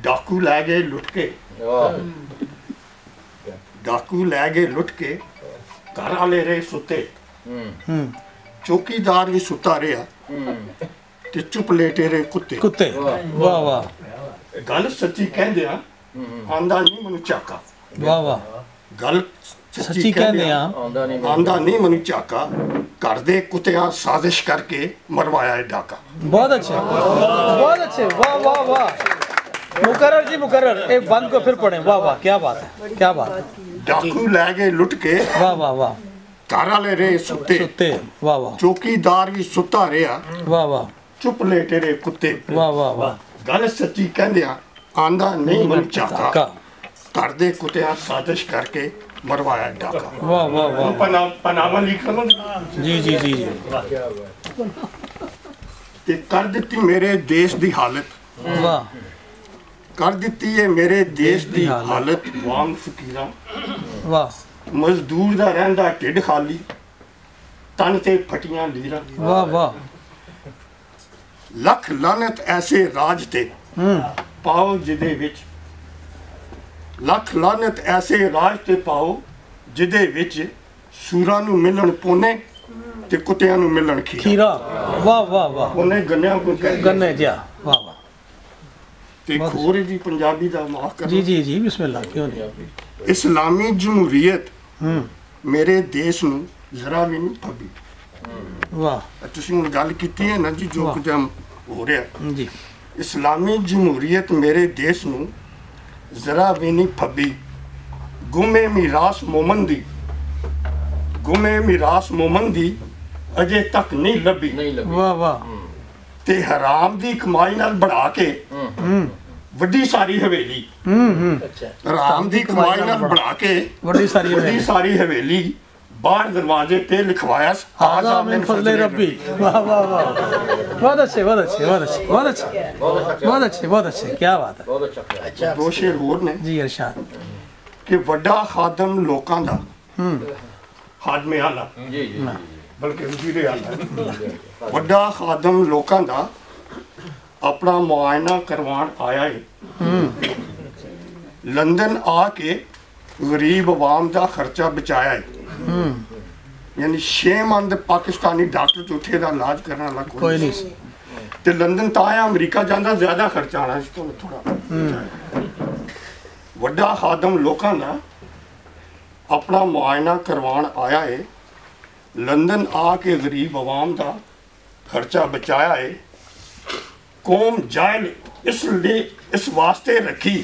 डाकू लै गए लुट के, डाकू लै गए लुट के, घर वाले रहे सुते, चौकीदार भी सुता रहा ते चुप लेटे रहे कुत्ते। कुत्ते वाह वाह गल सच्ची कहंदे आ आंदा नहीं मनु चाका। वाह वाह गल सच्ची कहंदे आ आंदा नहीं मनु चाका। घर दे कुत्तियां साजिश करके मरवाया है डाका। बहुत अच्छे बहुत अच्छे वाह वाह वाह मुकर्रर जी मुकर्रर। एक बंद को फिर पढ़ें। वाह वाह क्या बात है क्या बात है। डाकू लै गए लुट के, वाह वाह वाह घर वाले रहे सुते, सुते वाह वाह चौकीदार भी सुता रहा वाह वाह चुप लेटे रहे कुत्ते। वाह वाह वाह गल सच्ची कहंदे आ आंदा नहीं मनु चाका। का घर दे कुत्तियां साजिश करके मरवाया है डाका। वाह वाह वाह पनामा लिखा ना जी जी जी जी ते कर दित्ती मेरे देश दी हालत। वाह कर दित्ती है मेरे देश दी हालत। वांग फकीरां वाह मजदूर दा रहिंदा ढिड खाली, तन ते फटियां लीरां। वाह वाह लख लानत ऐसे राज ते पाओ जिदे विच, लख लानत ऐसे राज ते पाओ जिदे विच सूरां नूं मिलन पोने ते कुत्तियां नूं मिलन खीरा। खीरा वाह वाह वाह पोने गन्नियां को गन्ने जिया वाह वाह ते खोर जी पंजाबी दा माफ कर। जी जी जी बिस्मिल्लाह क्यों नहीं। इस्लामी जमहूरीयत मेरे देश नूं जरा भी नहीं फबी। वाह तुसीं हुण गल कीती है ना जी जो कुछ हो रहा जी। इस्लामी जमहूरीयत मेरे देश नूं जरा भी नहीं फबी। गुमे मीरास मोमन दी, गुमे मीरास मोमन दी अजे तक नहीं लभी। वाह वाह ते हराम दी कमाई नाल बढ़ा के वड्डी सारी हवेली, हराम दी कमाई नाल बढ़ा के वड्डी सारी हवेली बाहर दरवाजे ते लिखवाया आज़ा मिन फज़ले रब्बी। वाह वाह वाह बहुत अच्छे बहुत अच्छे बहुत अच्छे बहुत अच्छे बहुत अच्छे बहुत अच्छे क्या बात है। दो शेर होर ने जी इरशाद कि वड्डा खादम लोकां दा खादमे आला बल्कि वजीरे आला वड्डा खादम लोकां दा अपना मुआयना करवान आया है। लंदन आके गरीब अवाम दा खर्चा बचाया है। यानी 6 मंद पाकिस्तानी डॉक्टर तो उत्थे दा इलाज करने वाला कोई नहीं ते लंदन तो आया अमरीका जांदा ज्यादा खर्चा आना इस तो थोड़ा। वड्डा खादम लोकां दा अपना मुआयना करवान आया है। लंदन आके गरीब अवाम दा खर्चा बचाया है। कौम जाहिल इसलिए इस वास्ते रखी,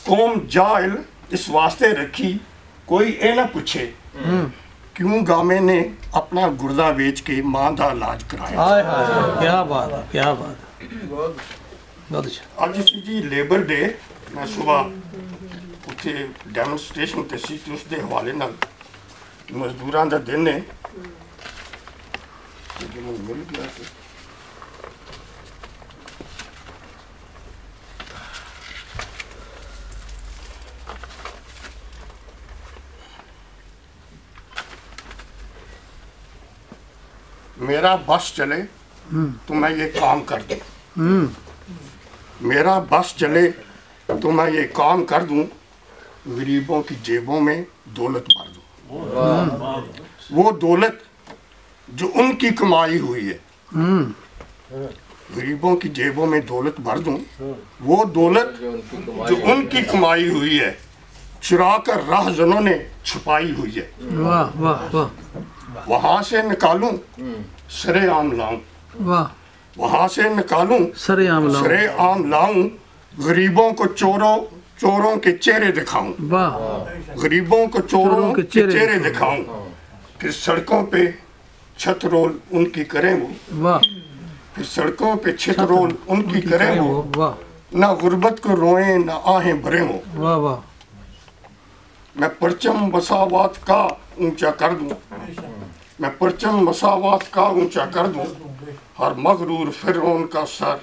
कौम जाहिल इस वास्ते रखी कोई ए ना पूछे क्यों गामे ने अपना गुर्दा बेच के मां दा इलाज कराया। हाय हाय क्या बात है क्या बात है बहुत अच्छा। अज जी लेबर डे मैं सुबह उत्थे डेमोनस्ट्रेशन ते सी ते उसके हवाले नाल मजदूरां दा दिन है मिल गया। मेरा बस चले तो मैं ये काम कर दूं, मेरा बस चले तो मैं ये काम कर दूं, गरीबों की जेबों में दौलत भर दूं। वो दौलत जो उनकी कमाई हुई है, गरीबों की जेबों में दौलत भर दूं। वो दौलत जो उनकी कमाई हुई है चुरा कर राहजनों ने छुपाई हुई है। वाह वाह वाह वहां से निकालूं सरेआम लाऊं, वाह वहां से निकालूं सरेआम लाऊं। गरीबों को चोरों के चेहरे दिखाऊं। वाह गरीबों को चोरों के चेहरे दिखाऊं। फिर सड़कों पे छत रोल उनकी करें वो। वाह फिर सड़कों पे छत रोल उनकी करें वो। वाह ना गुर्बत को रोएं ना आहें भरें वो। वाह वाह मैं परचम मसावात का ऊंचा कर दूं, मैं परचम मसावात का ऊंचा कर दूं। हर मगरूर फिरौन का सर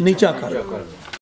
नीचा कर।